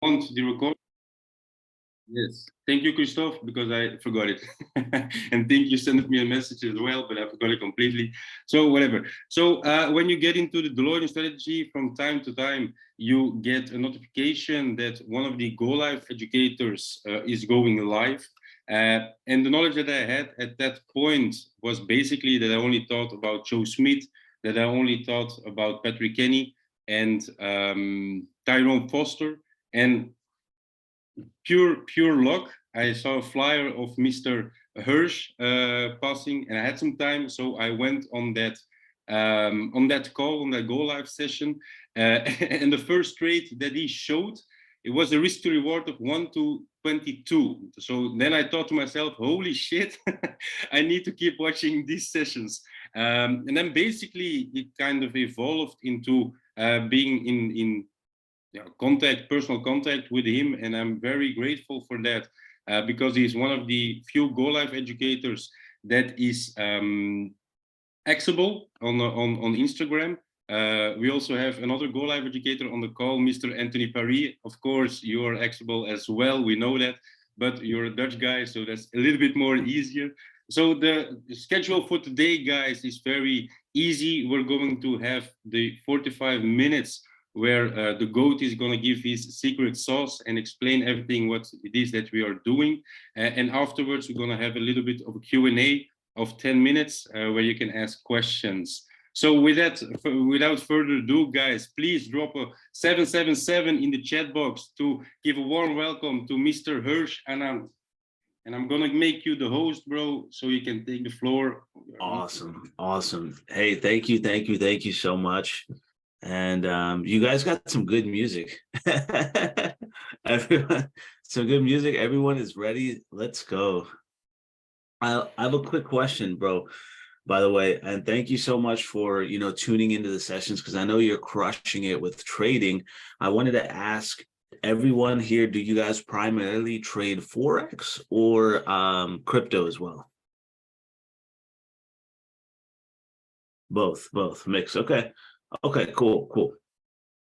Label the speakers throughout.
Speaker 1: on the record. Yes, thank you, Christophe, because I forgot it. And thank you, sent me a message as well, but I forgot it completely. So whatever. So when you get into the Deloitte strategy, from time to time, you get a notification that one of the Go Live educators is going live. And the knowledge that I had at that point was basically that I only thought about Joe Smith, that I only thought about Patrick Kenny and Tyrone Foster. And pure luck, I saw a flyer of Mr. Hersh passing, and I had some time, so I went on that call, on that Go Live session, and the first trade that he showed, it was a risk to reward of 1 to 22. So then I thought to myself, holy shit, I need to keep watching these sessions. And then basically it kind of evolved into being in personal contact with him, and I'm very grateful for that because he's one of the few Go Live educators that is accessible on Instagram. We also have another Go Live educator on the call, Mr. Anthony Paris. Of course, you are accessible as well, we know that, but you're a Dutch guy, so that's a little bit more easier. So the schedule for today, guys, is very easy. We're going to have the 45 minutes where the GOAT is going to give his secret sauce and explain everything what it is that we are doing. And afterwards, we're going to have a little bit of a Q&A of 10 minutes where you can ask questions. So with that, without further ado, guys, please drop a 777 in the chat box to give a warm welcome to Mr. Hersh. And I'm going to make you the host, bro, so you can take the floor.
Speaker 2: Awesome. Hey, thank you so much. And you guys got some good music. Everyone, some good music. Everyone is ready. Let's go. I have a quick question, bro, by the way, and thank you so much for tuning into the sessions, because I know you're crushing it with trading. I wanted to ask everyone here, do you guys primarily trade Forex or crypto as well? Both mix. Okay, cool.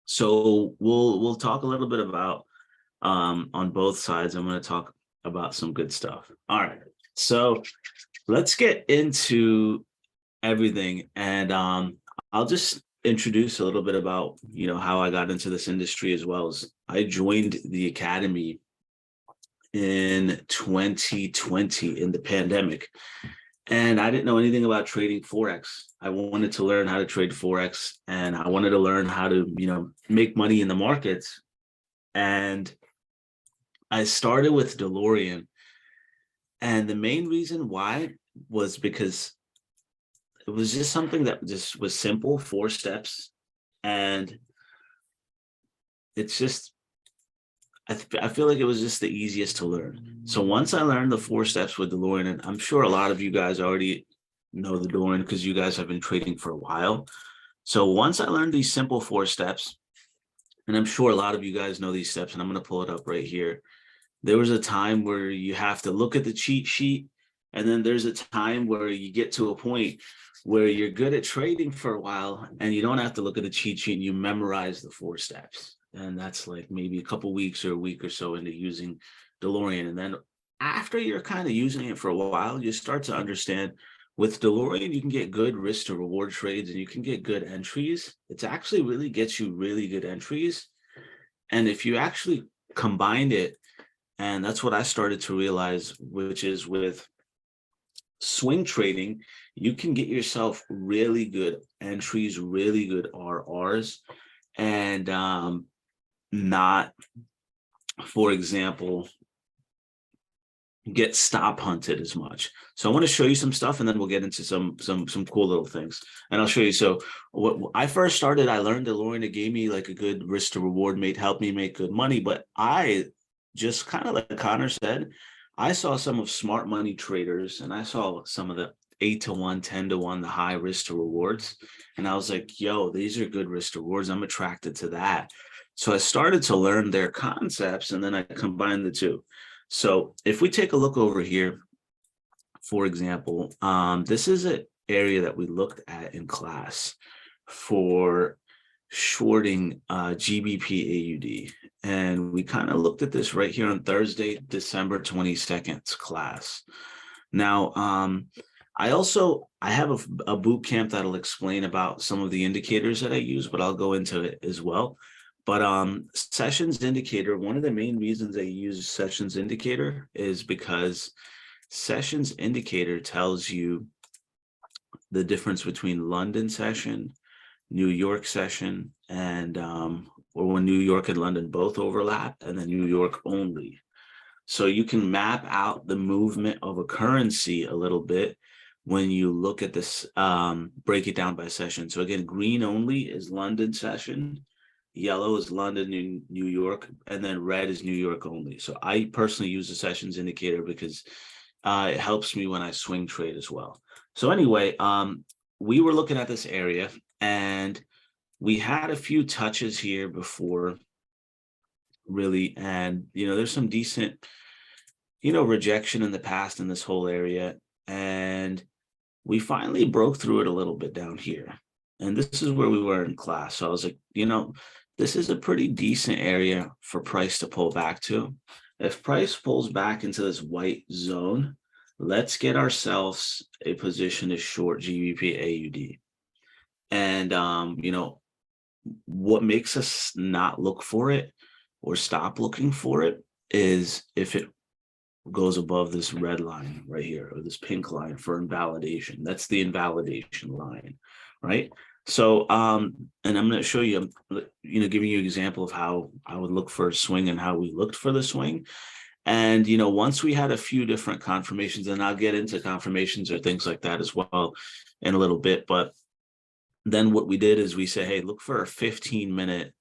Speaker 2: So we'll talk a little bit about on both sides. I'm going to talk about some good stuff. All right, so let's get into everything, and I'll just introduce a little bit about how I got into this industry, as well as I joined the academy in 2020 in the pandemic, and I didn't know anything about trading Forex. I wanted to learn how to trade Forex, and I wanted to learn how to make money in the markets. And I started with DeLorean, and the main reason why was because it was just something that just was simple, 4 steps. And it's just, I feel like it was just the easiest to learn. So once I learned the 4 steps with DeLorean, and I'm sure a lot of you guys already know the DeLorean because you guys have been trading for a while. So once I learned these simple 4 steps, and I'm sure a lot of you guys know these steps, and I'm going to pull it up right here. There was a time where you have to look at the cheat sheet, and then there's a time where you get to a point where you're good at trading for a while and you don't have to look at the cheat sheet, and you memorize the 4 steps. And that's like maybe a couple weeks or a week or so into using DeLorean. And then after you're kind of using it for a while, you start to understand with DeLorean, you can get good risk to reward trades and you can get good entries. It's actually really gets you really good entries. And if you actually combined it, and that's what I started to realize, which is with swing trading, you can get yourself really good entries, really good RRs, and not, for example, get stop hunted as much. So I want to show you some stuff, and then we'll get into some cool little things. And I'll show you. So what I first started, I learned DeLorean. It gave me like a good risk to reward, helped me make good money. But I just kind of, like Connor said, I saw some of smart money traders, and I saw some of the 8 to 1, 10 to 1, the high risk to rewards. And I was like, yo, these are good risk to rewards. I'm attracted to that. So I started to learn their concepts, and then I combined the two. So if we take a look over here, for example, this is an area that we looked at in class for shorting GBP AUD. And we kind of looked at this right here on Thursday, December 22nd's class. Now, I have a boot camp that'll explain about some of the indicators that I use, but I'll go into it as well. But sessions indicator, one of the main reasons I use sessions indicator is because sessions indicator tells you the difference between London session, New York session, and or when New York and London both overlap, and then New York only. So you can map out the movement of a currency a little bit when you look at this, break it down by session. So again, green only is London session, yellow is London, New York, and then red is New York only. So I personally use the sessions indicator because it helps me when I swing trade as well. So anyway, we were looking at this area and we had a few touches here before really, and there's some decent rejection in the past in this whole area, and we finally broke through it a little bit down here, and this is where we were in class. So I was like, this is a pretty decent area for price to pull back to. If price pulls back into this white zone, let's get ourselves a position to short GBP AUD. And what makes us not look for it or stop looking for it is if it goes above this red line right here, or this pink line for invalidation. That's the invalidation line, right? So and I'm going to show you, giving you an example of how I would look for a swing and how we looked for the swing. And once we had a few different confirmations, and I'll get into confirmations or things like that as well in a little bit, but then what we did is we said, hey, look for a 15-minute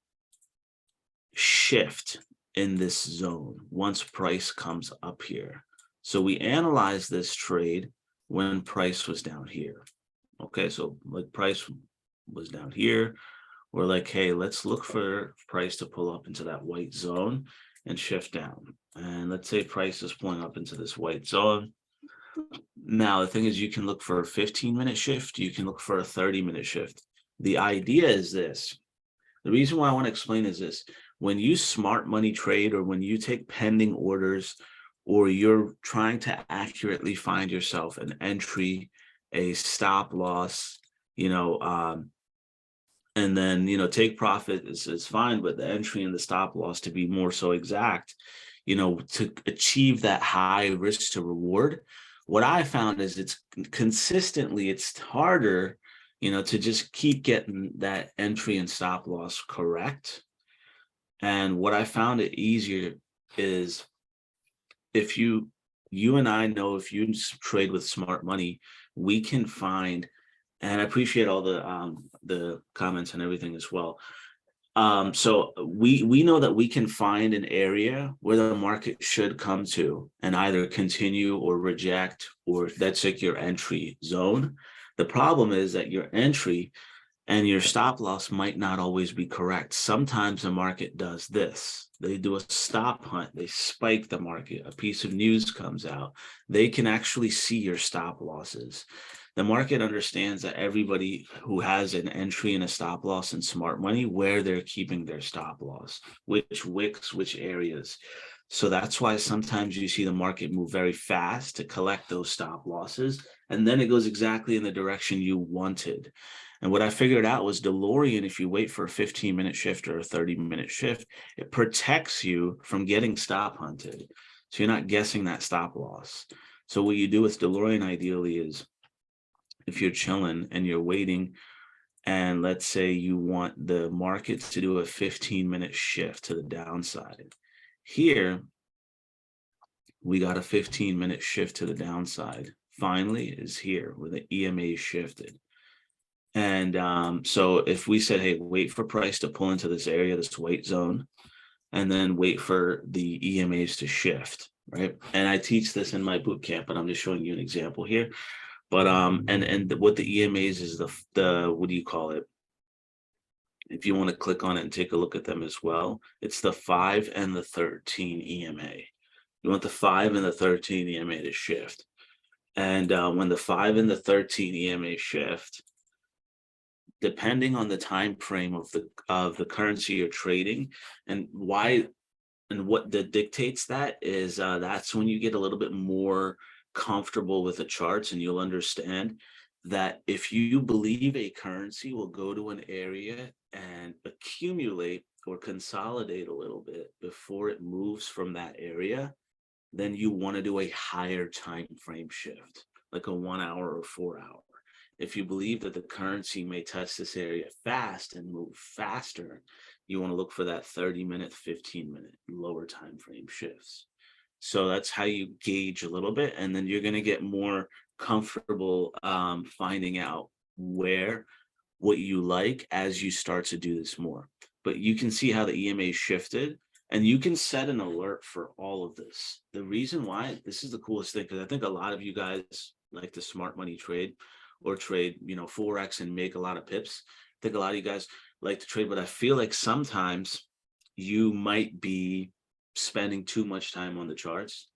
Speaker 2: shift in this zone once price comes up here. So we analyzed this trade when price was down here. Okay, so like price was down here. We're like, hey, let's look for price to pull up into that white zone and shift down. And let's say price is pulling up into this white zone. Now, the thing is, you can look for a 15-minute shift. You can look for a 30-minute shift. The idea is this. The reason why I want to explain is this. When you smart money trade, or when you take pending orders, or you're trying to accurately find yourself an entry, a stop loss, and then, take profit is fine, but the entry and the stop loss to be more so exact, to achieve that high risk to reward, what I found is it's harder, to just keep getting that entry and stop loss correct. And what I found it easier is if you and I know, if you trade with smart money, we can find, and I appreciate all the comments and everything as well. So we know that we can find an area where the market should come to and either continue or reject, or that's like your entry zone. The problem is that your entry and your stop loss might not always be correct. Sometimes the market does this. They do a stop hunt. They spike the market. A piece of news comes out. They can actually see your stop losses. The market understands that everybody who has an entry and a stop loss in smart money, where they're keeping their stop loss, which wicks, which areas. So that's why sometimes you see the market move very fast to collect those stop losses, and then it goes exactly in the direction you wanted. And what I figured out was DeLorean, if you wait for a 15-minute shift or a 30-minute shift, it protects you from getting stop hunted. So you're not guessing that stop loss. So what you do with DeLorean ideally is, if you're chilling and you're waiting, and let's say you want the market to do a 15-minute shift to the downside. Here, we got a 15-minute shift to the downside. Finally is here where the EMA shifted. And so if we said, hey, wait for price to pull into this area, this white zone, and then wait for the EMAs to shift, right? And I teach this in my boot camp, but I'm just showing you an example here. But and what the EMAs is the what do you call it? If you want to click on it and take a look at them as well, it's the 5 and the 13 EMA. You want the 5 and the 13 EMA to shift. And when the 5 and the 13 EMA shift, depending on the time frame of the currency you're trading, and why and what that dictates that is that's when you get a little bit more comfortable with the charts, and you'll understand that if you believe a currency will go to an area and accumulate or consolidate a little bit before it moves from that area, then you want to do a higher time frame shift, like a 1 hour or 4 hour. If you believe that the currency may test this area fast and move faster, you want to look for that 30-minute, 15-minute lower time frame shifts. So that's how you gauge a little bit, and then you're going to get more comfortable finding out what you like as you start to do this more. But you can see how the EMA shifted, and you can set an alert for all of this. The reason why this is the coolest thing, because I think a lot of you guys like to smart money trade or trade, Forex and make a lot of pips. I think a lot of you guys like to trade, but I feel like sometimes you might be spending too much time on the charts.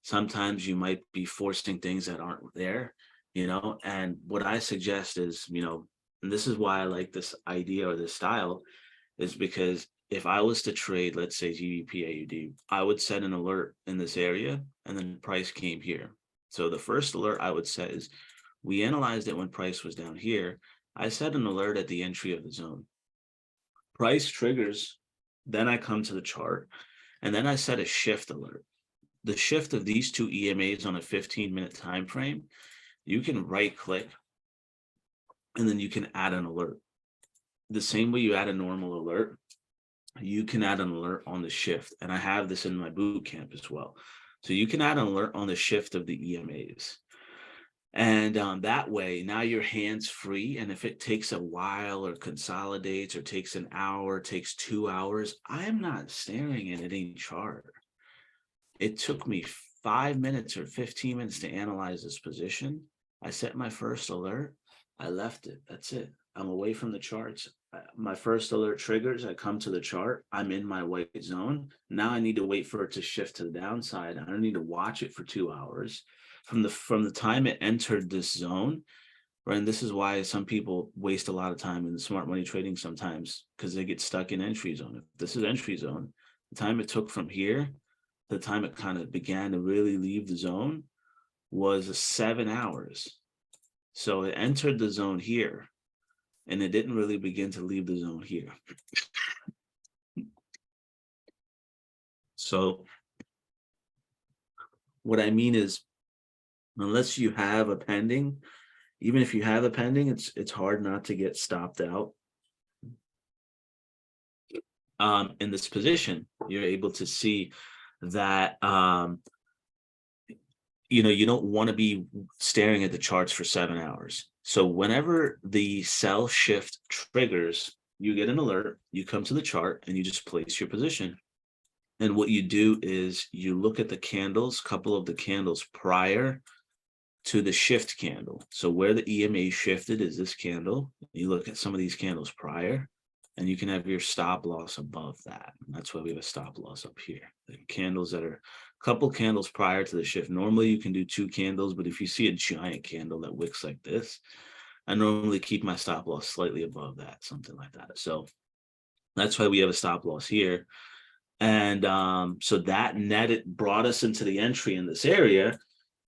Speaker 2: Sometimes you might be forcing things that aren't there, and what I suggest is, and this is why I like this idea or this style, is because if I was to trade, let's say GBP AUD, I would set an alert in this area, and then price came here. So the first alert I would set is, we analyzed it when price was down here. I set an alert at the entry of the zone. Price triggers, then I come to the chart, and then I set a shift alert. The shift of these two EMAs on a 15-minute time frame, you can right click, and then you can add an alert. The same way you add a normal alert, you can add an alert on the shift. And I have this in my boot camp as well. So you can add an alert on the shift of the EMAs. And that way, now your hands free. And if it takes a while or consolidates or takes an hour, takes 2 hours, I'm not staring at any chart. It took me 5 minutes or 15 minutes to analyze this position. I set my first alert. I left it. That's it. I'm away from the charts. My first alert triggers. I come to the chart. I'm in my white zone. Now I need to wait for it to shift to the downside. I don't need to watch it for 2 hours. From the time it entered this zone, right? And this is why some people waste a lot of time in smart money trading sometimes, because they get stuck in entry zone. If this is entry zone, the time it took from here, the time it kind of began to really leave the zone was 7 hours. So it entered the zone here, and it didn't really begin to leave the zone here. So what I mean is, unless you have a pending, even if you have a pending, it's hard not to get stopped out. In this position, you're able to see that you don't want to be staring at the charts for 7 hours. So whenever the sell shift triggers, you get an alert, you come to the chart, and you just place your position. And what you do is you look at the candles, couple of the candles prior to the shift candle. So where the EMA shifted is this candle. You look at some of these candles prior, and you can have your stop loss above that. And that's why we have a stop loss up here. The candles that are a couple candles prior to the shift. Normally you can do 2 candles, but if you see a giant candle that wicks like this, I normally keep my stop loss slightly above that, something like that. So that's why we have a stop loss here. And so that brought us into the entry in this area.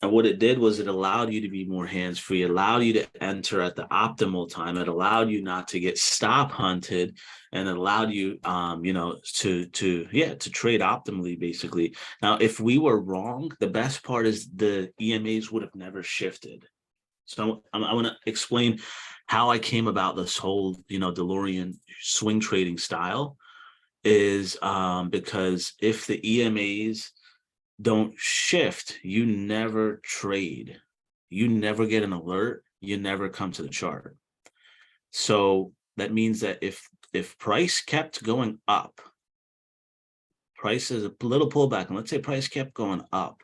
Speaker 2: And what it did was it allowed you to be more hands-free, allowed you to enter at the optimal time. It allowed you not to get stop hunted, and it allowed you, to trade optimally, basically. Now, if we were wrong, the best part is the EMAs would have never shifted. So I want to explain how I came about this whole, DeLorean swing trading style is because if the EMAs don't shift, you never trade, you never get an alert, you never come to the chart. So that means that if price kept going up, price is a little pullback, and let's say price kept going up,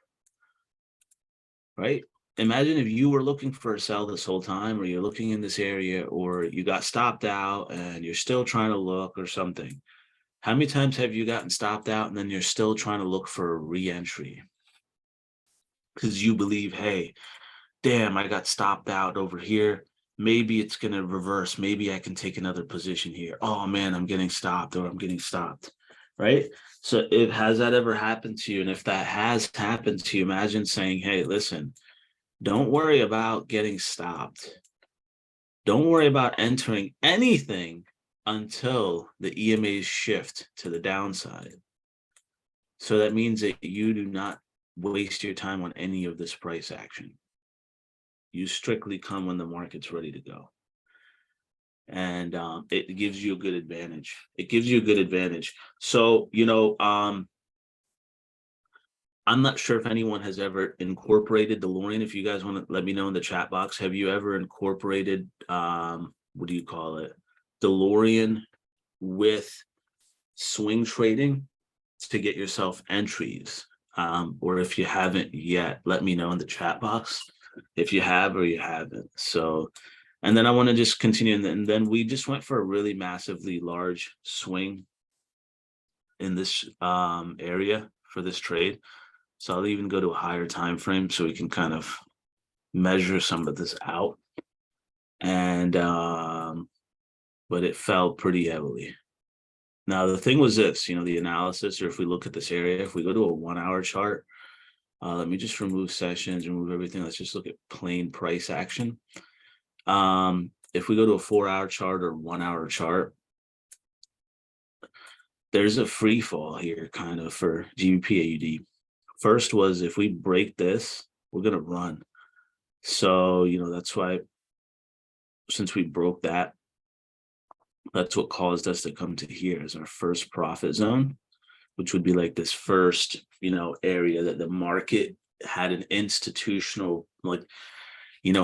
Speaker 2: right? Imagine if you were looking for a sell this whole time, or you're looking in this area, or you got stopped out and you're still trying to look or something. How many times have you gotten stopped out and then you're still trying to look for a re-entry? Because you believe, hey, damn, I got stopped out over here. maybe it's going to reverse. Maybe I can take another position here. Oh man, I'm getting stopped, or I'm getting stopped, right? So if has that ever happened to you? And if that has happened to you, imagine saying, hey, listen, don't worry about getting stopped. Don't worry about entering anything until the EMAs shift to the downside. So that means that you do not waste your time on any of this price action. You strictly come when the market's ready to go. And it gives you a good advantage. It gives you a good advantage. So, I'm not sure if anyone has ever incorporated DeLorean. If you guys want to let me know in the chat box, have you ever incorporated, what do you call it? DeLorean with swing trading to get yourself entries? Or if you haven't yet, let me know in the chat box if you have or you haven't. So, and then I want to just continue. And then we just went for a really massively large swing in this area for this trade. So I'll even go to a higher time frame so we can kind of measure some of this out. And but it fell pretty heavily. Now the thing was this, the analysis, or if we look at this area, if we go to a 1 hour chart, let me just remove sessions, remove everything. Let's just look at plain price action. If we go to a 4 hour chart or 1 hour chart, there's a free fall here kind of for GBP AUD. First was, if we break this, we're going to run. So, that's why, since we broke that, that's what caused us to come to here as our first profit zone, which would be like this first, area that the market had an institutional,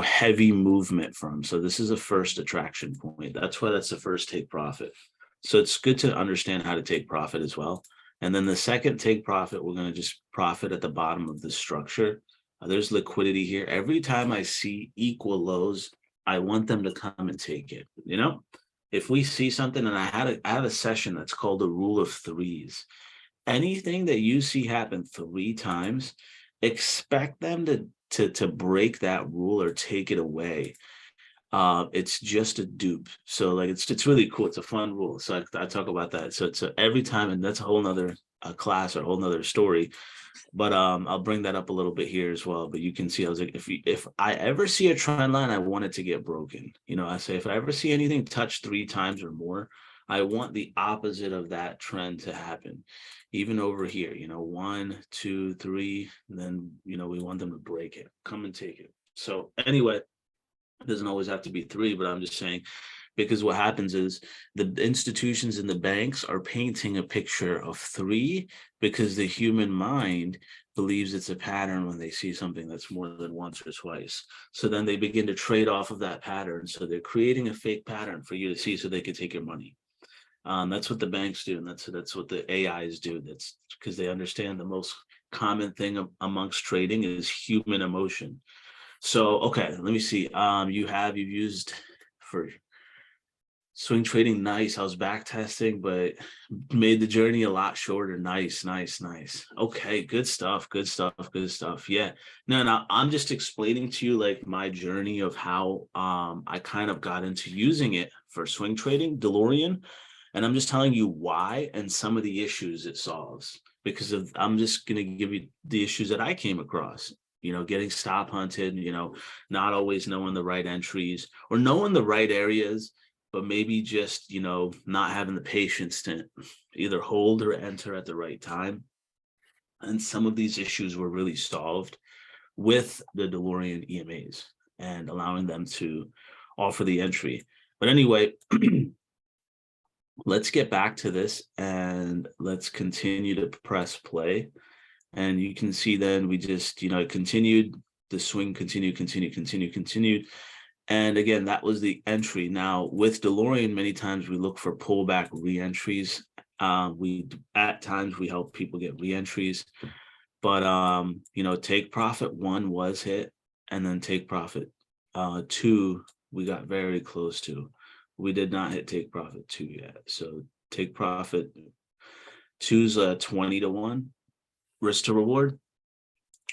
Speaker 2: heavy movement from. So this is a first attraction point. That's why that's the first take profit. So it's good to understand how to take profit as well. And then the second take profit, we're going to just profit at the bottom of the structure. There's liquidity here. Every time I see equal lows, I want them to come and take it. If we see something, and I have a session that's called the rule of threes. Anything that you see happen 3 times, expect them to break that rule or take it away. It's just a dupe. So it's really cool. It's a fun rule. So I talk about that. So it's every time, and that's a whole nother class or a whole nother story. But I'll bring that up a little bit here as well. But you can see, I was like, if I ever see a trend line, I want it to get broken. I say, if I ever see anything touch 3 times or more, I want the opposite of that trend to happen. Even over here, 1, 2, 3, and then, we want them to break it, come and take it. So anyway, it doesn't always have to be 3, but I'm just saying, because what happens is the institutions and the banks are painting a picture of 3 because the human mind believes it's a pattern when they see something that's more than once or twice. So then they begin to trade off of that pattern. So they're creating a fake pattern for you to see so they can take your money. That's what the banks do, and that's what the AIs do. That's because they understand the most common thing amongst trading is human emotion. So, okay, let me see. You've used for swing trading. Nice. I was back testing, but made the journey a lot shorter. Nice. Okay, good stuff. Yeah. No, I'm just explaining to you my journey of how I kind of got into using it for swing trading, DeLorean. And I'm just telling you why and some of the issues it solves, because I'm just going to give you the issues that I came across, getting stop hunted, not always knowing the right entries or knowing the right areas, but maybe just, not having the patience to either hold or enter at the right time. And some of these issues were really solved with the DeLorean EMAs and allowing them to offer the entry. But anyway, let's get back to this and let's continue to press play. And you can see then we just, continued, the swing continued. And again, that was the entry. Now with DeLorean, many times we look for pullback re-entries. At times we help people get re-entries, but take profit 1 was hit, and then take profit 2 we got very close to. We did not hit take profit 2 yet. So take profit 2's 20 to 1 risk to reward.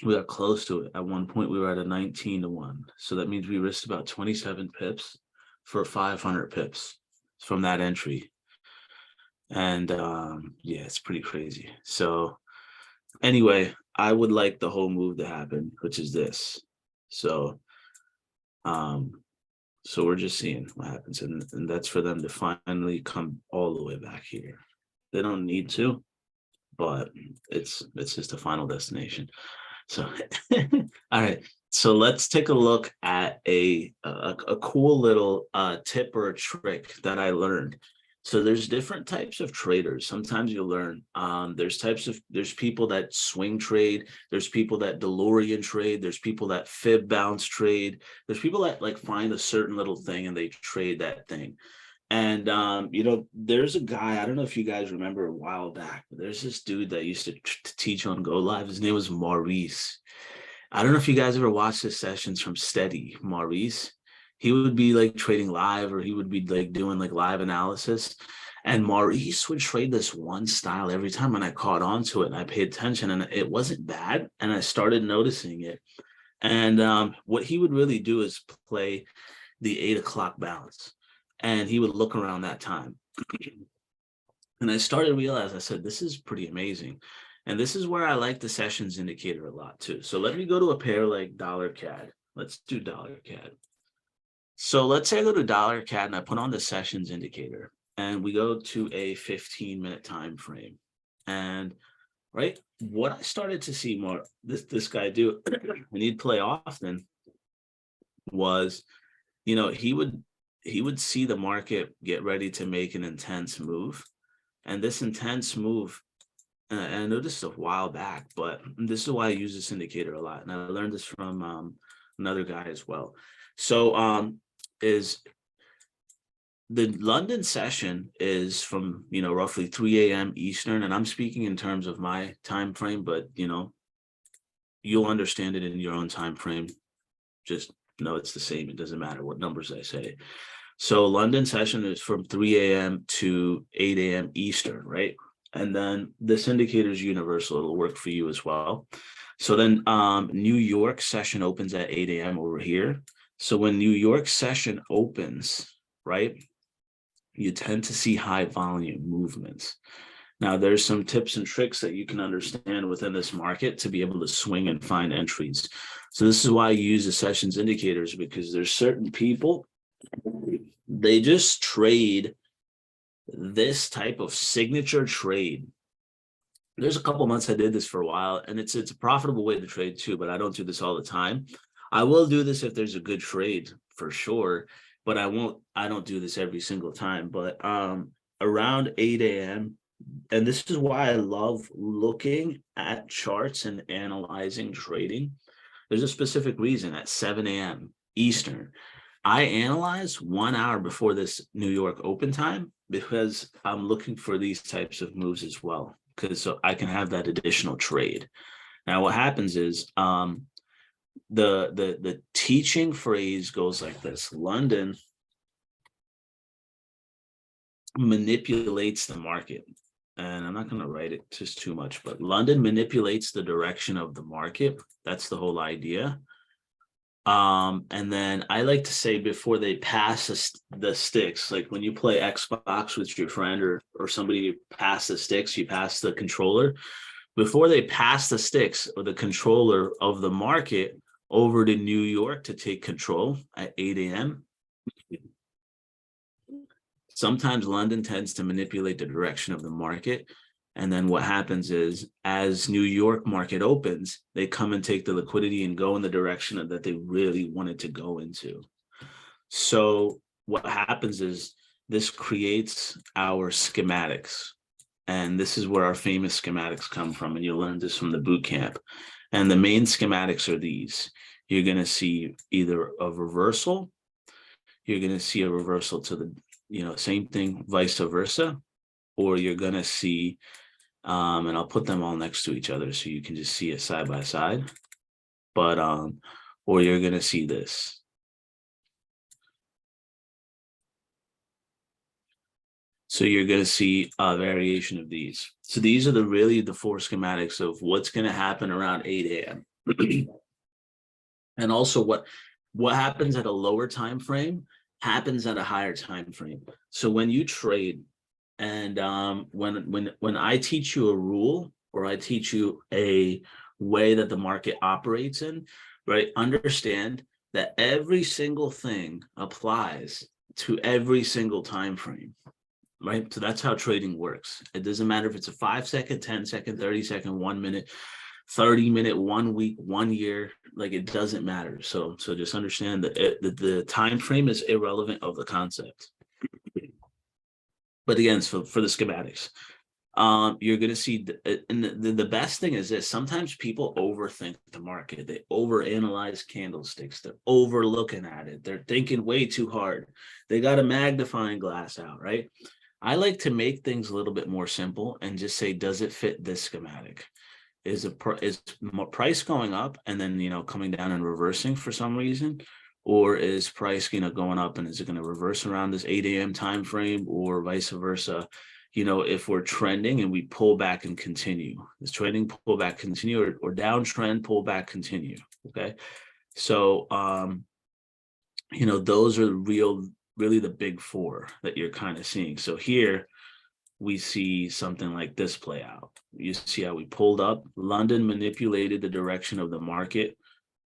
Speaker 2: We got close to it. At one point, we were at a 19-1. So that means we risked about 27 pips for 500 pips from that entry. And yeah, it's pretty crazy. So anyway, I would like the whole move to happen, which is this. So um, so we're just seeing what happens. And that's for them to finally come all the way back here. They don't need to, but it's just a final destination. So all right. So let's take a look at a cool little tip or a trick that I learned. So there's different types of traders. Sometimes you'll learn there's people that swing trade, there's people that DeLorean trade, there's people that fib bounce trade, there's people that like find a certain little thing and they trade that thing. And you know, there's a guy, I don't know if you guys remember a while back, but there's this dude that used to teach on Go Live. His name was Maurice. I don't know if you guys ever watched his sessions from Steady, Maurice. He would be like trading live, or he would be like doing like live analysis. And Maurice would trade this one style every time, and I caught on to it and I paid attention, and it wasn't bad. And I started noticing it. And what he would really do is play the 8 o'clock bounce, and he would look around that time. And I started to realize, I said, this is pretty amazing. And this is where I like the sessions indicator a lot too. So let me go to a pair like dollar CAD. Let's do dollar CAD. So let's say I go to dollar CAD and I put on the sessions indicator, and we go to a 15-minute time frame. And right, what I started to see more this guy do, and he'd play often, was, you know, he would see the market get ready to make an intense move. And this intense move, and I noticed a while back, but this is why I use this indicator a lot. And I learned this from another guy as well. So is the London session is from, you know, roughly 3 a.m. Eastern. And I'm speaking in terms of my time frame, but you know, you'll understand it in your own time frame. Just know it's the same. It doesn't matter what numbers I say. So London session is from 3 a.m. to 8 a.m. Eastern, right? And then this indicator is universal. It'll work for you as well. So then New York session opens at 8 a.m. over here. So when New York session opens, right, you tend to see high volume movements. Now, there's some tips and tricks that you can understand within this market to be able to swing and find entries. So this is why I use the sessions indicators, because there's certain people, they just trade this type of signature trade. There's a couple months I did this for a while, and it's a profitable way to trade too, but I don't do this all the time. I will do this if there's a good trade for sure, but I don't do this every single time. But around 8 a.m., and this is why I love looking at charts and analyzing trading. There's a specific reason. At 7 a.m. Eastern, I analyze 1 hour before this New York open time, because I'm looking for these types of moves as well, because so I can have that additional trade. Now, what happens is the teaching phrase goes like this: London manipulates the market. And I'm not going to write it just too much, but London manipulates the direction of the market. That's the whole idea. And then I like to say, before they pass the sticks, like when you play Xbox with your friend or somebody pass the sticks, you pass the controller. Before they pass the sticks or the controller of the market over to New York to take control at 8 a.m., sometimes London tends to manipulate the direction of the market. And then what happens is, as New York market opens, they come and take the liquidity and go in the direction that they really wanted to go into. So what happens is, this creates our schematics. And this is where our famous schematics come from. And you'll learn this from the boot camp. And the main schematics are these. You're going to see either a reversal. You're going to see a reversal to the, you know, same thing, vice versa. Or you're going to see, and I'll put them all next to each other so you can just see it side by side. But, or you're going to see this. So you're going to see a variation of these. So these are really the four schematics of what's going to happen around 8 a.m. And also what happens at a lower time frame happens at a higher time frame. So when you trade, and when I teach you a rule, or I teach you a way that the market operates in, right? Understand that every single thing applies to every single time frame, right? So that's how trading works. It doesn't matter if it's a 5 second, 10 second, 30 second, 1 minute, 30 minute, 1 week, 1 year, like it doesn't matter. So just understand that the time frame is irrelevant of the concept. But again, so for the schematics, you're going to see, and the best thing is this: sometimes people overthink the market. They overanalyze candlesticks. They're overlooking at it. They're thinking way too hard. They got a magnifying glass out, right? I like to make things a little bit more simple and just say, does it fit this schematic? Is price going up and then, coming down and reversing for some reason? Or is price, going up, and is it going to reverse around this 8 a.m. time frame, or vice versa? If we're trending and we pull back and continue, is trading pull back continue, or downtrend pull back continue? Okay. So those are really the big four that you're kind of seeing. So here we see something like this play out. You see how we pulled up. London manipulated the direction of the market.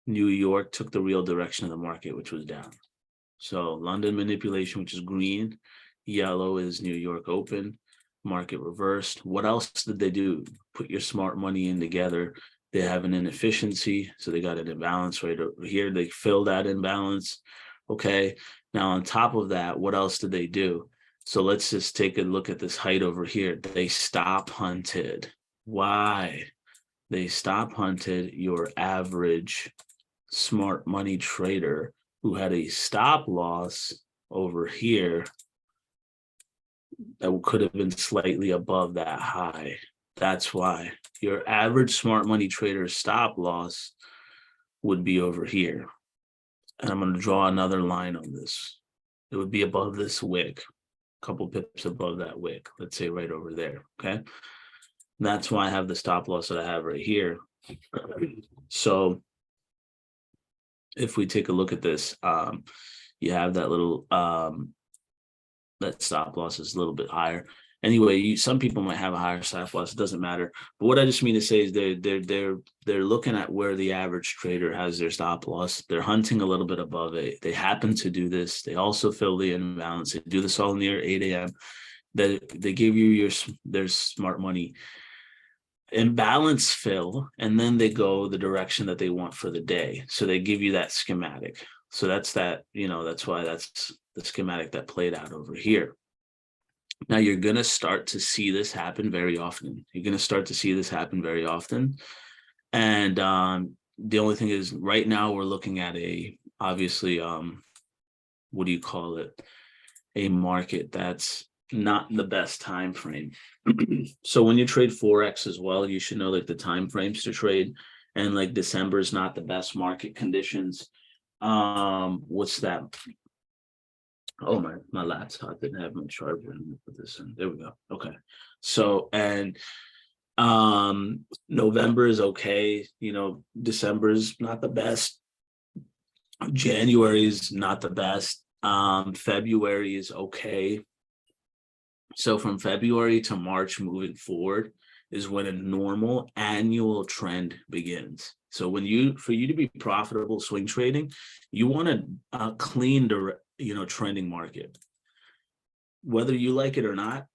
Speaker 2: New York took the real direction of the market, which was down. So London manipulation, which is green, yellow is New York open, market reversed. What else did they do? Put your smart money in together. They have an inefficiency, so they got an imbalance right over here. They fill that imbalance. Okay, now on top of that, what else did they do? So let's just take a look at this height over here. They stop hunted. Why? They stop hunted your average smart money trader who had a stop loss over here that could have been slightly above that high. That's why your average smart money trader's stop loss would be over here. And I'm going to draw another line on this. It would be above this wick, a couple pips above that wick, let's say right over there. Okay. That's why I have the stop loss that I have right here. So if we take a look at this, you have that little that stop loss is a little bit higher. Anyway, some people might have a higher stop loss. It doesn't matter. But what I just mean to say is they're looking at where the average trader has their stop loss. They're hunting a little bit above it. They happen to do this. They also fill the imbalance. They do this all near 8 a.m. They give you their smart money imbalance fill, and then they go the direction that they want for the day. So they give you that schematic. So that's that's why that's the schematic that played out over here. Now you're going to start to see this happen very often. And the only thing is, right now we're looking at obviously what do you call it? A market that's not the best time frame. So when you trade Forex as well, you should know like the time frames to trade, and like December is not the best market conditions. What's that? Oh, my laptop didn't have my charger. Let me put this in. There we go. Okay. So, and November is okay. December is not the best. January is not the best. February is okay. So from February to March moving forward is when a normal annual trend begins. So for you to be profitable swing trading, you want a clean, trending market. Whether you like it or not,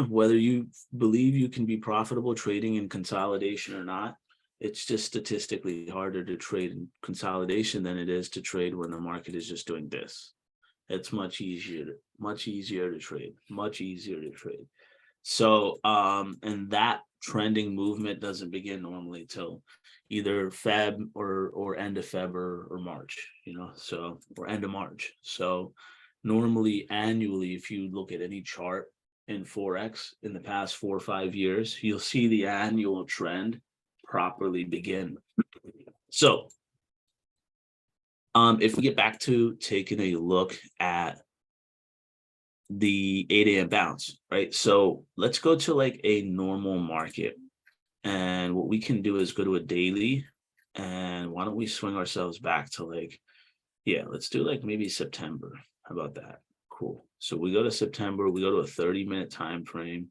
Speaker 2: whether you believe you can be profitable trading in consolidation or not, it's just statistically harder to trade in consolidation than it is to trade when the market is just doing this. It's much easier to trade. So, and that trending movement doesn't begin normally till either Feb or end of Feb or March, or end of March. So normally annually, if you look at any chart in Forex in the past 4 or 5 years, you'll see the annual trend properly begin. So if we get back to taking a look at the 8 a.m. bounce, right? So let's go to like a normal market. And what we can do is go to a daily And why don't we swing ourselves back to like, yeah, let's do like maybe September. How about that? Cool. So we go to September, we go to a 30-minute time frame,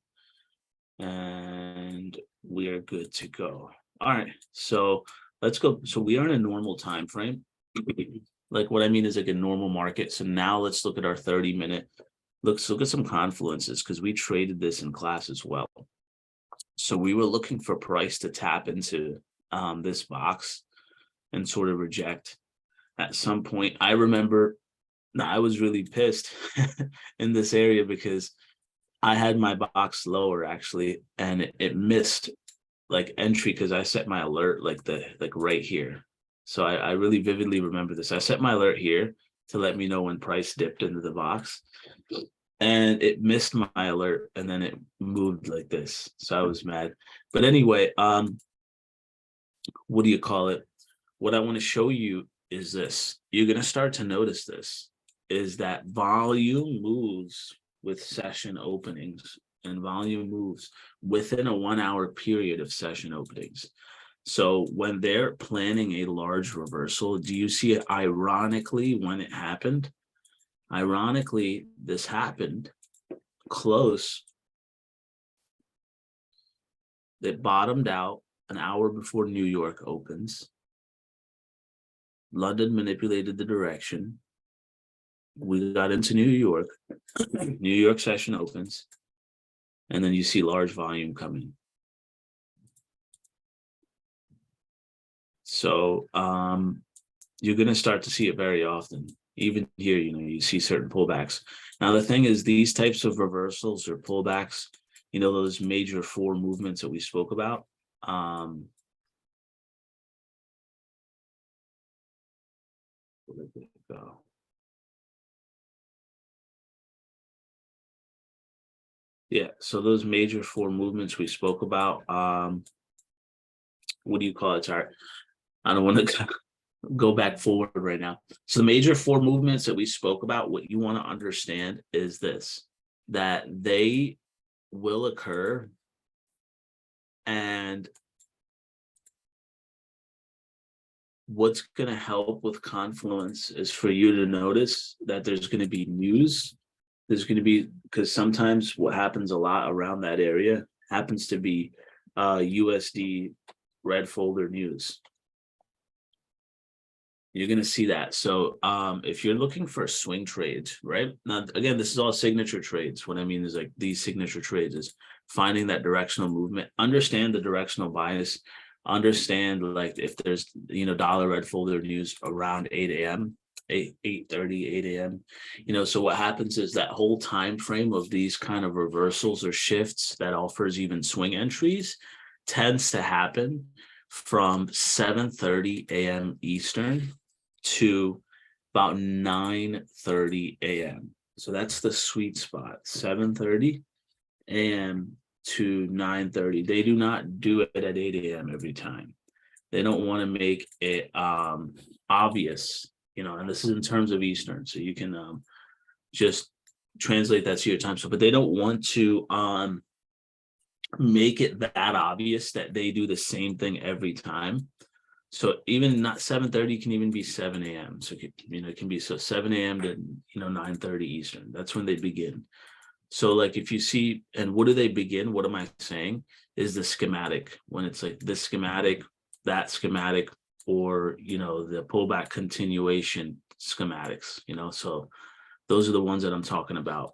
Speaker 2: and we are good to go. All right, so let's go. So we are in a normal time frame. Like what I mean is like a normal market. So now let's look at our 30-minute. Let's look at some confluences because we traded this in class as well. So we were looking for price to tap into this box and sort of reject at some point. I remember I was really pissed in this area because I had my box lower actually, and it missed like entry because I set my alert like right here. So I really vividly remember this. I set my alert here to let me know when price dipped into the box, and it missed my alert, and then it moved like this. So I was mad. But anyway, what do you call it? What I want to show you is this. You're going to start to notice this, is that volume moves with session openings, and volume moves within a 1 hour period of session openings. So when they're planning a large reversal, do you see it ironically when it happened? Ironically, this happened close. It bottomed out an hour before New York opens. London manipulated the direction. We got into New York. New York session opens. And then you see large volume coming. So you're going to start to see it very often. Even here, you see certain pullbacks. Now, the thing is, these types of reversals or pullbacks, those major 4 movements that we spoke about, where did it go? Yeah, so those major 4 movements we spoke about, what do you call it, Art? I don't want to go back forward right now. So the major 4 movements that we spoke about, what you want to understand is this, that they will occur, and what's going to help with confluence is for you to notice that there's going to be news. There's going to be, because sometimes what happens a lot around that area happens to be USD red folder news. You're going to see that. So if you're looking for swing trades, right? Now, again, this is all signature trades. What I mean is like these signature trades is finding that directional movement, understand the directional bias, understand like if there's, dollar red folder news around 8 a.m., 8:30, 8 a.m. So what happens is that whole time frame of these kind of reversals or shifts that offers even swing entries tends to happen from 7:30 a.m. Eastern to about 9:30 a.m. So that's the sweet spot, 7:30 a.m. to 9:30. They do not do it at 8 a.m. every time. They don't want to make it obvious, and this is in terms of Eastern. So you can just translate that to your time. So, but they don't want to make it that obvious that they do the same thing every time. So even not 7:30 can even be 7 a.m. So it can be 7 a.m. to 9:30 Eastern. That's when they begin. So like if you see, and what do they begin? What am I saying? Is the schematic, when it's like this schematic, that schematic, or the pullback continuation schematics. So those are the ones that I'm talking about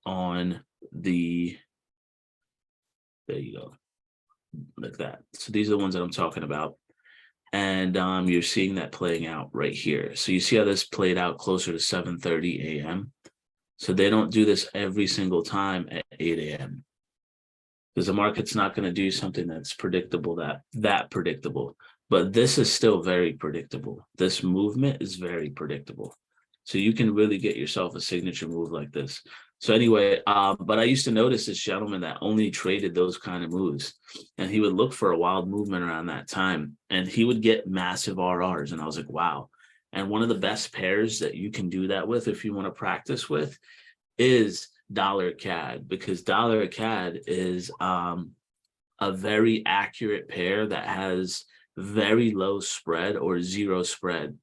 Speaker 2: on the. There you go, like that. So these are the ones that I'm talking about. And you're seeing that playing out right here. So you see how this played out closer to 7:30 a.m. So they don't do this every single time at 8 a.m. because the market's not going to do something that's predictable, that predictable. But this is still very predictable. This movement is very predictable. So you can really get yourself a signature move like this. So anyway, but I used to notice this gentleman that only traded those kind of moves, and he would look for a wild movement around that time, and he would get massive RRs. And I was like, wow. And one of the best pairs that you can do that with, if you want to practice with, is dollar CAD, because dollar CAD is a very accurate pair that has very low spread or zero spread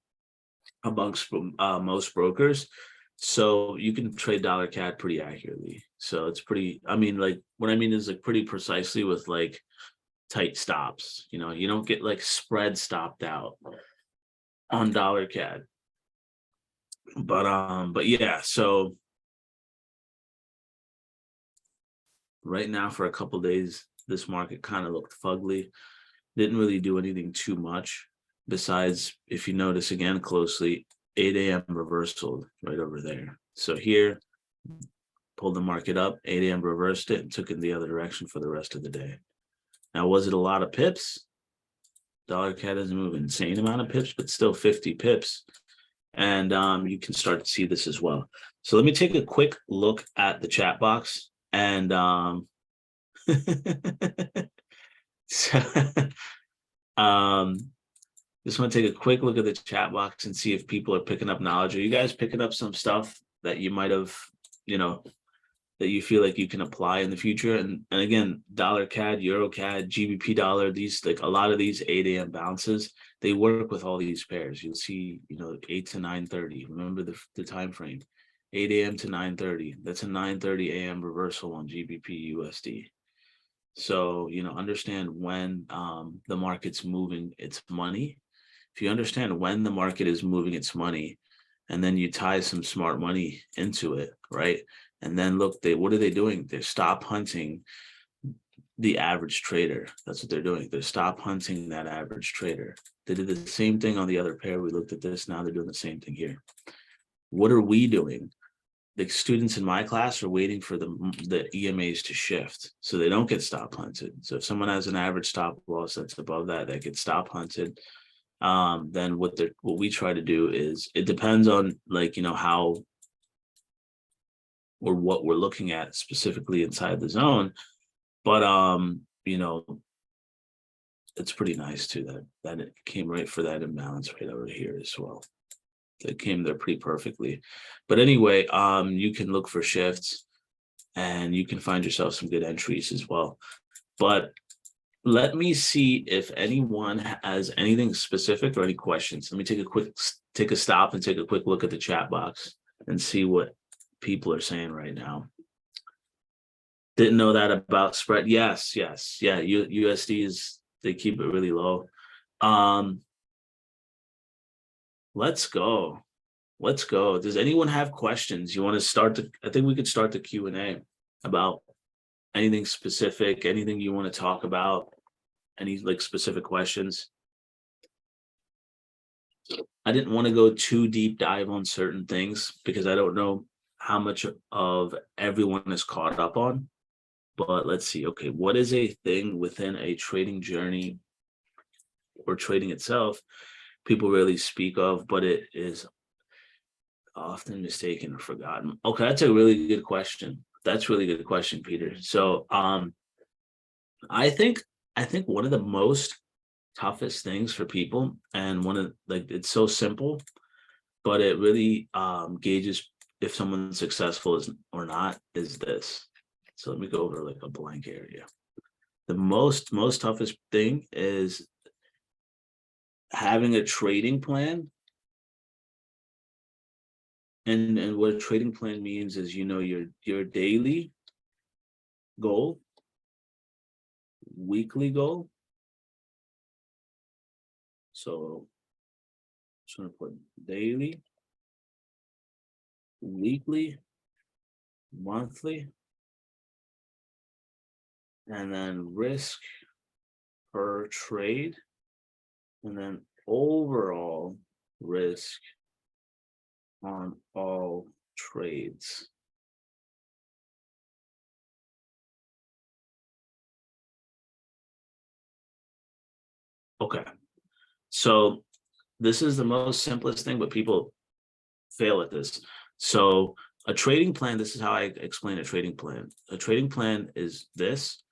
Speaker 2: amongst most brokers. So you can trade dollar CAD pretty accurately. So it's pretty, I mean, like what I mean is like pretty precisely with like tight stops. You know, you don't get like spread stopped out on dollar CAD. But yeah, so right now for a couple days, this market kind of looked fugly. Didn't really do anything too much. Besides, if you notice again closely, 8 a.m. reversal right over there. So here, pulled the market up, 8 a.m. reversed it and took it the other direction for the rest of the day. Now, was it a lot of pips? Dollar CAD doesn't move an insane amount of pips, but still 50 pips. And you can start to see this as well. So let me take a quick look at the chat box and so, just want to take a quick look at the chat box and see if people are picking up knowledge. Are you guys picking up some stuff that you might have, you know, that you feel like you can apply in the future? And again, dollar CAD, Euro CAD, GBP dollar, these like a lot of these 8 a.m. bounces, they work with all these pairs. You'll see, you know, 8 to 9:30. Remember the time frame, 8 a.m. to 9:30. That's a 9:30 a.m. reversal on GBP USD. So, you know, understand when the market's moving its money. If you understand when the market is moving its money, and then you tie some smart money into it, right? And then look, what are they doing? They're stop hunting the average trader. That's what they're doing. They're stop hunting that average trader. They did the same thing on the other pair. We looked at this. Now they're doing the same thing here. What are we doing? The students in my class are waiting for the EMAs to shift so they don't get stop hunted. So if someone has an average stop loss that's above that gets stop hunted, then what we try to do is, it depends on like, you know, how or what we're looking at specifically inside the zone. But you know, it's pretty nice too that it came right for that imbalance right over here as well. It came there pretty perfectly. But anyway, you can look for shifts and you can find yourself some good entries as well. But let me see if anyone has anything specific or any questions. Let me take a stop and take a quick look at the chat box and see what people are saying right now. Didn't know that about spread. Yes. Yeah. USD is, they keep it really low. Let's go. Does anyone have questions? You want to start I think we could start the Q&A about anything specific, anything you want to talk about, any like specific questions. I didn't want to go too deep dive on certain things because I don't know how much of everyone is caught up on. But let's see. Okay, what is a thing within a trading journey or trading itself people really speak of, but it is often mistaken or forgotten? Okay, that's a really good question. That's a really good question, Peter. So I think one of the most toughest things for people, and one of like, it's so simple, but it really gauges if someone's successful or not, is this. So let me go over like a blank area. The most toughest thing is having a trading plan. And what a trading plan means is, you know, your daily goal, weekly goal. So I'm just going to put daily, weekly, monthly, and then risk per trade, and then overall risk on all trades. Okay, so this is the most simplest thing, but people fail at this. So a trading plan, this is how I explain a trading plan. A trading plan is this.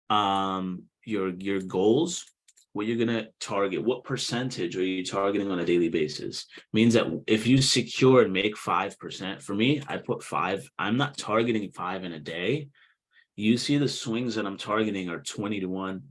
Speaker 2: Your goals, what you're going to target, what percentage are you targeting on a daily basis? Means that if you secure and make 5%, for me, I put 5. I'm not targeting 5 in a day. You see the swings that I'm targeting are 20 to 1,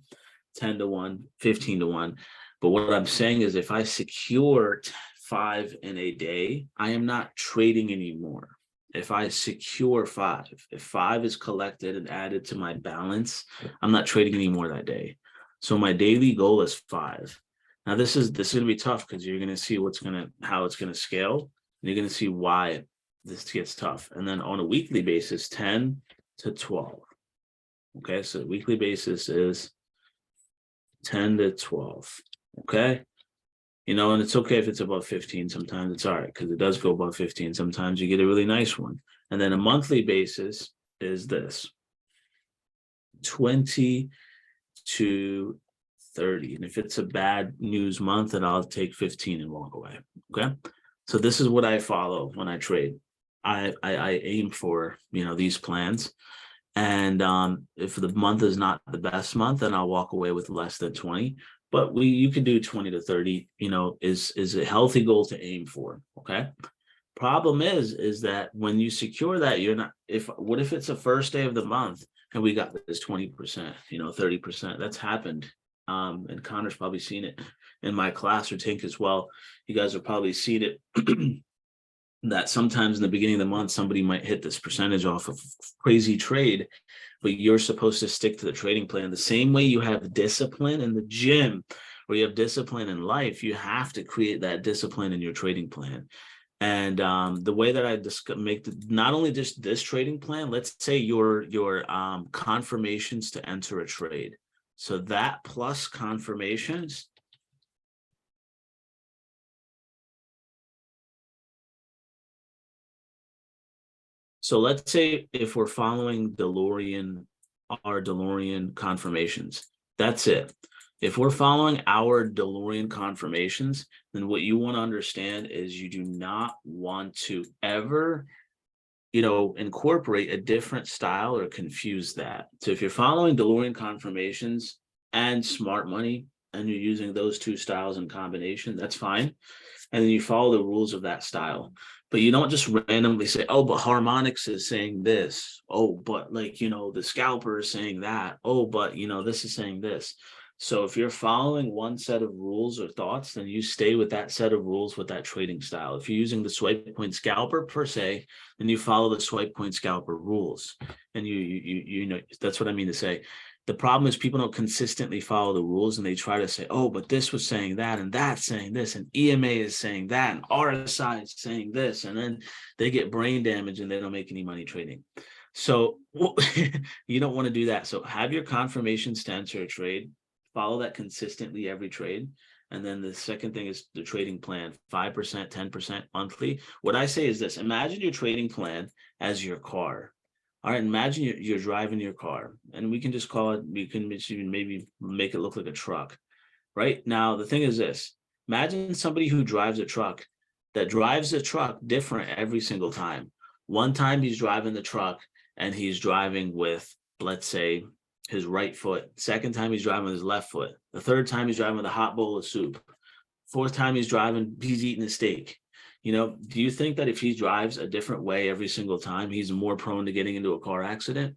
Speaker 2: 10 to 1, 15 to 1. But what I'm saying is if I secure 5 in a day, I am not trading anymore. If I secure 5, if 5 is collected and added to my balance, I'm not trading anymore that day. So my daily goal is 5. Now this is going to be tough because you're going to see how it's going to scale. And you're going to see why this gets tough. And then on a weekly basis, 10 to 12. Okay, so the weekly basis is 10 to 12. Okay. And it's okay if it's above 15. Sometimes it's all right because it does go above 15. Sometimes you get a really nice one. And then a monthly basis is this 20 to 30. And if it's a bad news month, then I'll take 15 and walk away. Okay. So this is what I follow when I trade. I aim for, these plans. And if the month is not the best month, then I'll walk away with less than 20. But you can do 20 to 30, is a healthy goal to aim for. Okay. Problem is that when you secure that, you're not, what if it's the first day of the month and we got this 20%, 30%? That's happened. And Connor's probably seen it in my class, or Tink as well. You guys have probably seen it. That sometimes in the beginning of the month, somebody might hit this percentage off of crazy trade, but you're supposed to stick to the trading plan. The same way you have discipline in the gym, or you have discipline in life, you have to create that discipline in your trading plan. And the way that I make not only just this trading plan, let's say your confirmations to enter a trade. So that plus confirmations. So let's say if we're following our DeLorean confirmations, that's it. If we're following our DeLorean confirmations, then what you want to understand is you do not want to ever, incorporate a different style or confuse that. So if you're following DeLorean confirmations and smart money, and you're using those two styles in combination, that's fine. And then you follow the rules of that style. But you don't just randomly say, oh, but harmonics is saying this. Oh, but the scalper is saying that. Oh, but this is saying this. So if you're following one set of rules or thoughts, then you stay with that set of rules with that trading style. If you're using the swipe point scalper per se, then you follow the swipe point scalper rules. And that's what I mean to say. The problem is people don't consistently follow the rules, and they try to say, oh, but this was saying that, and that's saying this, and EMA is saying that, and RSI is saying this, and then they get brain damage and they don't make any money trading. So you don't want to do that. So have your confirmations to enter a trade, follow that consistently every trade. And then the second thing is the trading plan, 5%, 10% monthly. What I say is this: imagine your trading plan as your car. All right, imagine you're driving your car, and we can just call it, we can maybe make it look like a truck. Right now, the thing is this: imagine somebody who drives a truck different every single time. One time he's driving the truck and he's driving with, let's say, his right foot. Second time he's driving with his left foot. The third time he's driving with a hot bowl of soup. Fourth time he's eating a steak. Do you think that if he drives a different way every single time, he's more prone to getting into a car accident?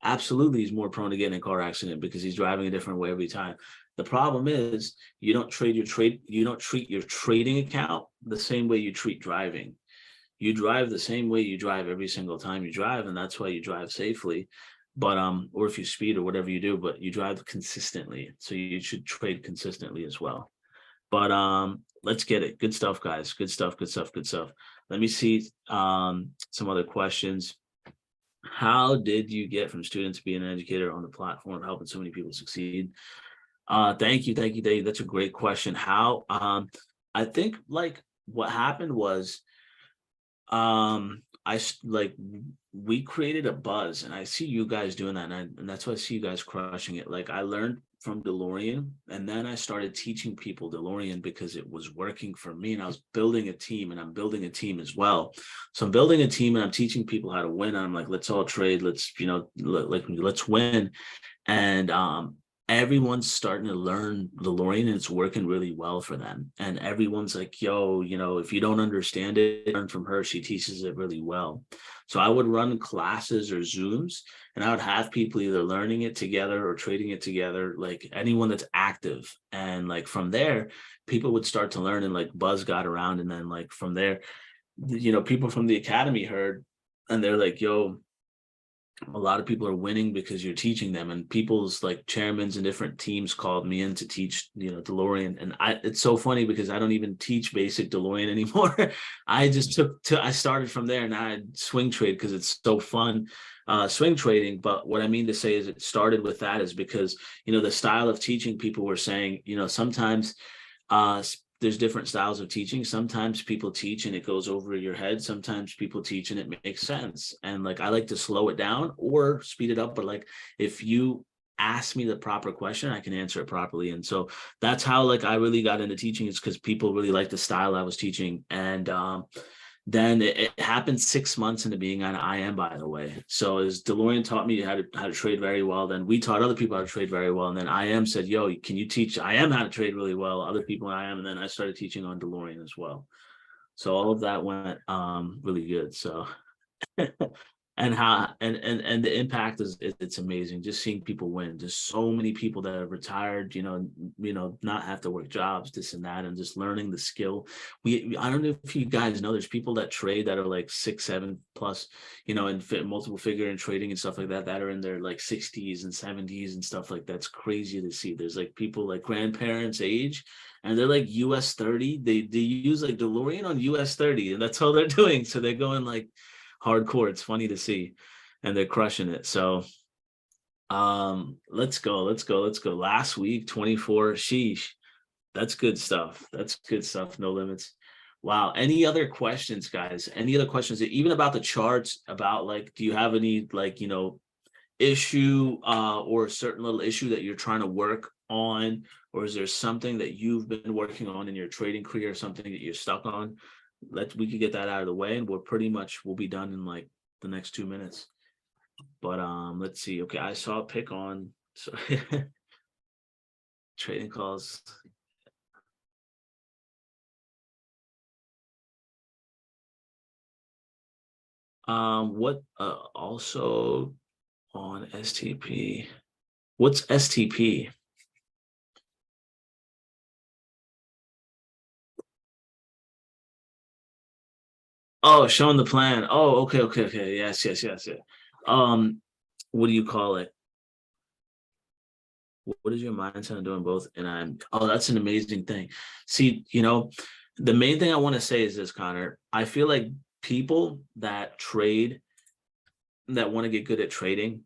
Speaker 2: Absolutely, he's more prone to getting in a car accident because he's driving a different way every time. The problem is you don't treat your trading account the same way you treat driving. You drive the same way you drive every single time you drive, and that's why you drive safely. But or if you speed or whatever you do, but you drive consistently. So you should trade consistently as well. But let's get it. Good stuff, guys. Good stuff. Let me see some other questions. How did you get from student to being an educator on the platform, helping so many people succeed? Thank you, Dave. That's a great question. How? I think what happened was we created a buzz, and I see you guys doing that, and that's why I see you guys crushing it. I learned from DeLorean, and then I started teaching people DeLorean because it was working for me, and I was building a team, and I'm building a team as well. So I'm building a team, and I'm teaching people how to win. And I'm like, let's all trade. Let's let's win. And everyone's starting to learn DeLorean and it's working really well for them. And everyone's like, yo, if you don't understand it, learn from her. She teaches it really well. So I would run classes or Zooms and I would have people either learning it together or trading it together, like anyone that's active. And like from there, people would start to learn and like buzz got around. And then like from there, people from the academy heard and they're like, yo, a lot of people are winning because you're teaching them, and people's like chairmans and different teams called me in to teach DeLorean. And it's so funny because I don't even teach basic DeLorean anymore. I just I started from there, and I swing trade because it's so fun, swing trading. But what I mean to say is it started with that is because the style of teaching, people were saying sometimes there's different styles of teaching. Sometimes people teach and it goes over your head. Sometimes people teach and it makes sense. And like, I like to slow it down or speed it up. But like, if you ask me the proper question, I can answer it properly. And so that's how like I really got into teaching, is because people really liked the style I was teaching. And then it happened 6 months into being on IM, by the way. So as DeLorean taught me how to trade very well, then we taught other people how to trade very well. And then IM said, yo, can you teach IM how to trade really well? Other people in IM. And then I started teaching on DeLorean as well. So all of that went really good. So and how and the impact is it's amazing just seeing people win. There's so many people that have retired, not have to work jobs, this and that, and just learning the skill. I don't know if you guys know, there's people that trade that are like 6-7 plus, and fit multiple figure and trading and stuff like that are in their like 60s and 70s and stuff like that's crazy to see. There's like people like grandparents age and they're like US 30. They use like DeLorean on US 30 and that's all they're doing. So they're going like hardcore. It's funny to see, and they're crushing it. So let's go. Last week 24. Sheesh, that's good stuff. No limits. Wow. Any other questions, guys? Any other questions, even about the charts? About like, do you have any like issue or a certain little issue that you're trying to work on, or is there something that you've been working on in your trading career, something that you're stuck on? We could get that out of the way and we'll be done in like the next 2 minutes. But let's see. Okay, I saw a pick on trading calls. What also on STP? What's STP? Oh, showing the plan. Oh, okay. Yes. What do you call it? What is your mindset on doing both? And that's an amazing thing. See, the main thing I want to say is this, Connor. I feel like people that trade, that want to get good at trading,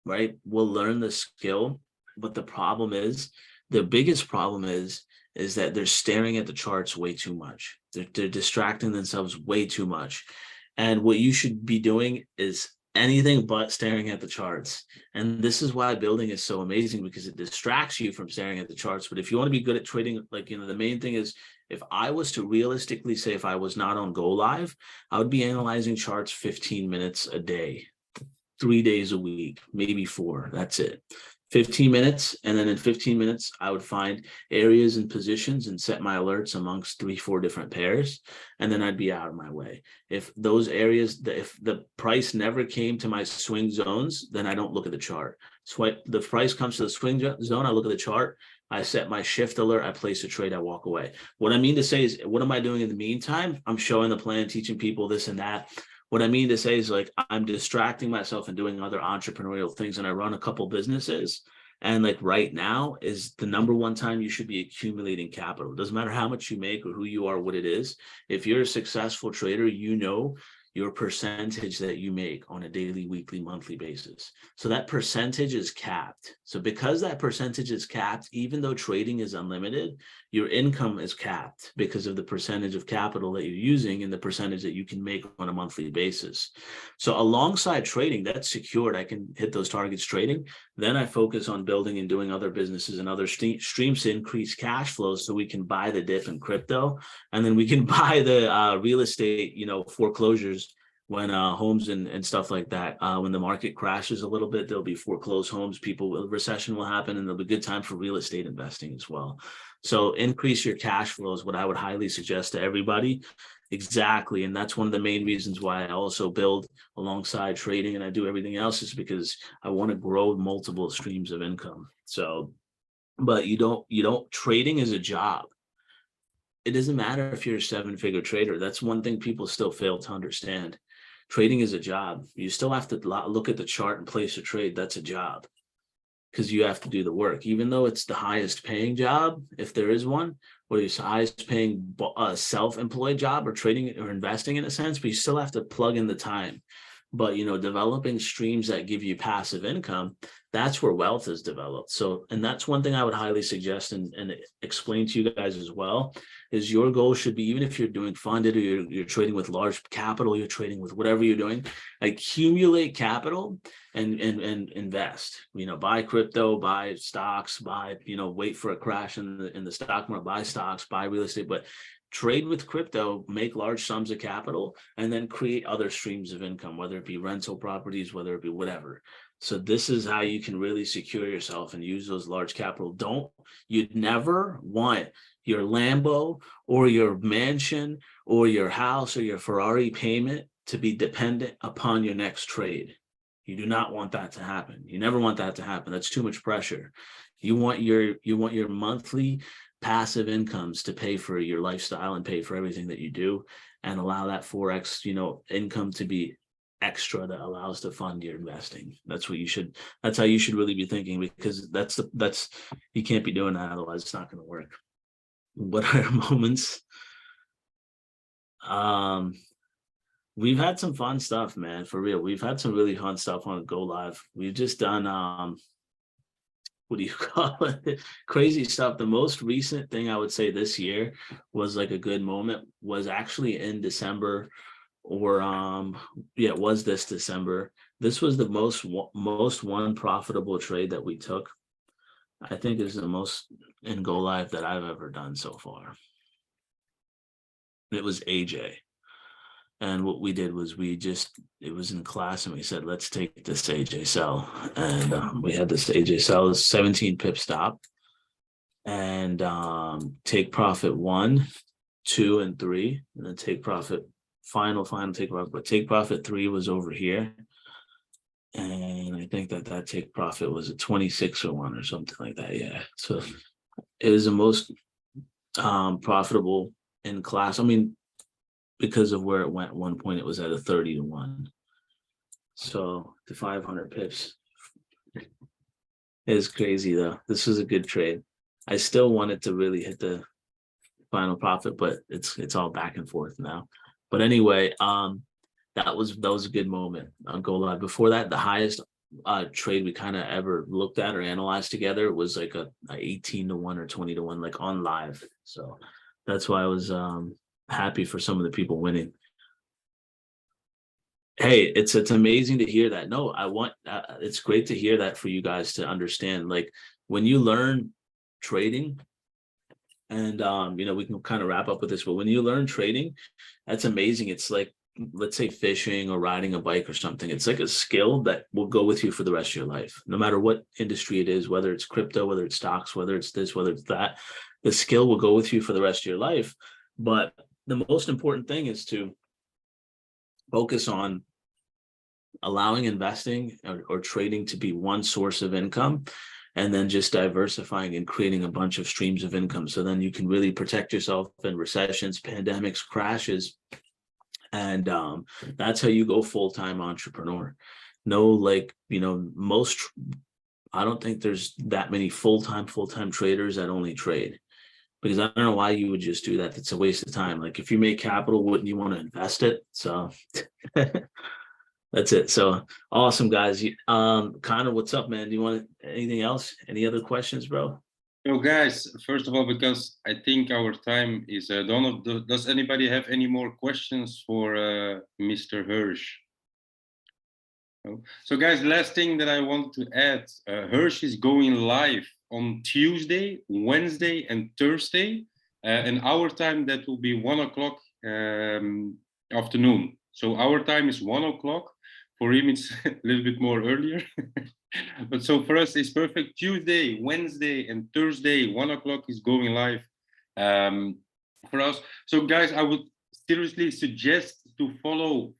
Speaker 2: right, will learn the skill. But the biggest problem is that they're staring at the charts way too much. They're distracting themselves way too much. And what you should be doing is anything but staring at the charts. And this is why building is so amazing, because it distracts you from staring at the charts. But if you want to be good at trading, like, the main thing is, if I was to realistically say, if I was not on Go Live, I would be analyzing charts 15 minutes a day, 3 days a week, maybe 4. That's it. 15 minutes. And then in 15 minutes, I would find areas and positions and set my alerts amongst 3-4 different pairs. And then I'd be out of my way. If those areas, if the price never came to my swing zones, then I don't look at the chart. So the price comes to the swing zone, I look at the chart, I set my shift alert, I place a trade, I walk away. What I mean to say is, what am I doing in the meantime? I'm showing the plan, teaching people this and that. What I mean to say is, like, I'm distracting myself and doing other entrepreneurial things, and I run a couple businesses. And like right now is the number one time you should be accumulating capital. It doesn't matter how much you make or who you are, what it is. If you're a successful trader, your percentage that you make on a daily, weekly, monthly basis. So that percentage is capped. So because that percentage is capped, even though trading is unlimited, your income is capped because of the percentage of capital that you're using and the percentage that you can make on a monthly basis. So alongside trading, that's secured. I can hit those targets trading. Then I focus on building and doing other businesses and other streams to increase cash flows, so we can buy the dip in crypto, and then we can buy the real estate, foreclosures when homes and stuff like that, when the market crashes a little bit, there'll be foreclosed homes, recession will happen, and there'll be a good time for real estate investing as well. So increase your cash flow is what I would highly suggest to everybody. Exactly. And that's one of the main reasons why I also build alongside trading and I do everything else, is because I want to grow multiple streams of income. So, but you don't, trading is a job. It doesn't matter if you're a 7-figure trader. That's one thing people still fail to understand. Trading is a job. You still have to look at the chart and place a trade. That's a job, because you have to do the work, even though it's the highest paying job, if there is one, or the highest paying self-employed job, or trading or investing in a sense, but you still have to plug in the time. But developing streams that give you passive income, that's where wealth is developed. So, and that's one thing I would highly suggest and explain to you guys as well, is your goal should be, even if you're doing funded or you're trading with large capital, you're trading with whatever you're doing, accumulate capital and invest. Buy crypto, buy stocks, wait for a crash in the stock market, buy stocks, buy real estate, but trade with crypto, make large sums of capital, and then create other streams of income, whether it be rental properties, whether it be whatever. So this is how you can really secure yourself and use those large capital. You'd never want your Lambo or your mansion or your house or your Ferrari payment to be dependent upon your next trade. You do not want that to happen. You never want that to happen. That's too much pressure. You want your monthly passive incomes to pay for your lifestyle and pay for everything that you do, and allow that Forex, income to be extra that allows to fund your investing. That's how you should really be thinking, because you can't be doing that. Otherwise it's not going to work. What are moments? We've had some fun stuff, man, for real. We've had some really fun stuff on Go Live. We've just done, what do you call it? Crazy stuff. The most recent thing I would say this year was like a good moment was actually in December, or it was this December. This was the most one profitable trade that we took. I think is the most in Go Live that I've ever done so far. It was AJ. And what we did was it was in class, and we said, let's take this AJ sell. And we had this AJ sell, 17 pip stop, and take profit 1, 2, and 3, and then take profit, final take profit. But take profit 3 was over here. And I think that take profit was a 26 or 1 or something like that. Yeah. So it was the most profitable in class. I mean, because of where it went, at one point it was at a 30-1. So the 500 pips is crazy though. This was a good trade. I still wanted to really hit the final profit, but it's all back and forth now. But anyway, that was a good moment on Go Live. Before that, the highest trade we kind of ever looked at or analyzed together was like a 18-1 or 20-1, like on live. So that's why I was happy for some of the people winning. Hey, it's amazing to hear that. No, it's great to hear that for you guys to understand. Like when you learn trading, and we can kind of wrap up with this, but when you learn trading, that's amazing. It's like, let's say fishing or riding a bike or something. It's like a skill that will go with you for the rest of your life, no matter what industry it is, whether it's crypto, whether it's stocks, whether it's this, whether it's that. The skill will go with you for the rest of your life. But the most important thing is to focus on allowing investing or trading to be one source of income, and then just diversifying and creating a bunch of streams of income. So then you can really protect yourself in recessions, pandemics, crashes. And that's how you go full-time entrepreneur. I don't think there's that many full-time traders that only trade, because I don't know why you would just do that. It's a waste of time. Like if you make capital, wouldn't you want to invest it? So that's it. So awesome, guys. Connor, what's up, man? Do you want anything else? Any other questions, bro?
Speaker 1: So guys, first of all, because I think our time is done. Does anybody have any more questions for Mr. Hersh? No? So guys, last thing that I want to add, Hersh is going live on Tuesday, Wednesday, and Thursday. In our time, that will be 1 o'clock afternoon. So our time is 1 o'clock. For him, it's a little bit more earlier. But so for us, it's perfect. Tuesday, Wednesday, and Thursday, 1 o'clock is going live for us. So guys, I would seriously suggest to follow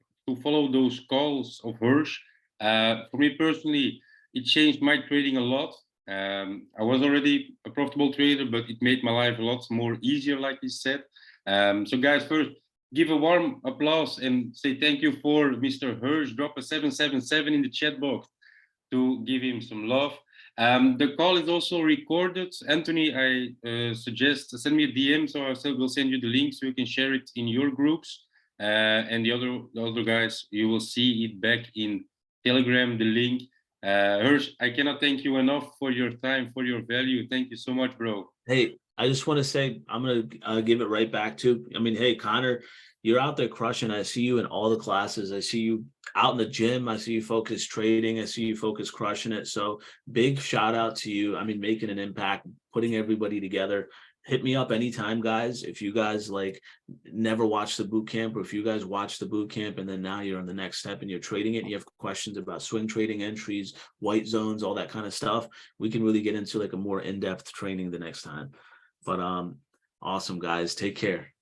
Speaker 1: those calls of Hersh. For me personally, it changed my trading a lot. I was already a profitable trader, but it made my life a lot more easier, like he said. So guys, first, give a warm applause and say thank you for Mr. Hersh. Drop a 777 in the chat box to give him some love. The call is also recorded. Anthony, I suggest send me a DM, so I will send you the link so you can share it in your groups. And the other guys, you will see it back in Telegram, the link. Hersh, I cannot thank you enough for your time, for your value. Thank you so much, bro.
Speaker 2: Hey, I just want to say, I'm going to give it right back to, I mean, hey, Connor, you're out there crushing. I see you in all the classes. I see you out in the gym. I see you focus trading. I see you focus crushing it. So big shout out to you. I mean, making an impact, putting everybody together. Hit me up anytime, guys. If you guys like never watched the boot camp, or if you guys watch the boot camp and then now you're on the next step and you're trading it and you have questions about swing trading entries, white zones, all that kind of stuff, we can really get into like a more in-depth training the next time. But awesome, guys. Take care.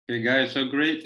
Speaker 1: Okay, guys, so great.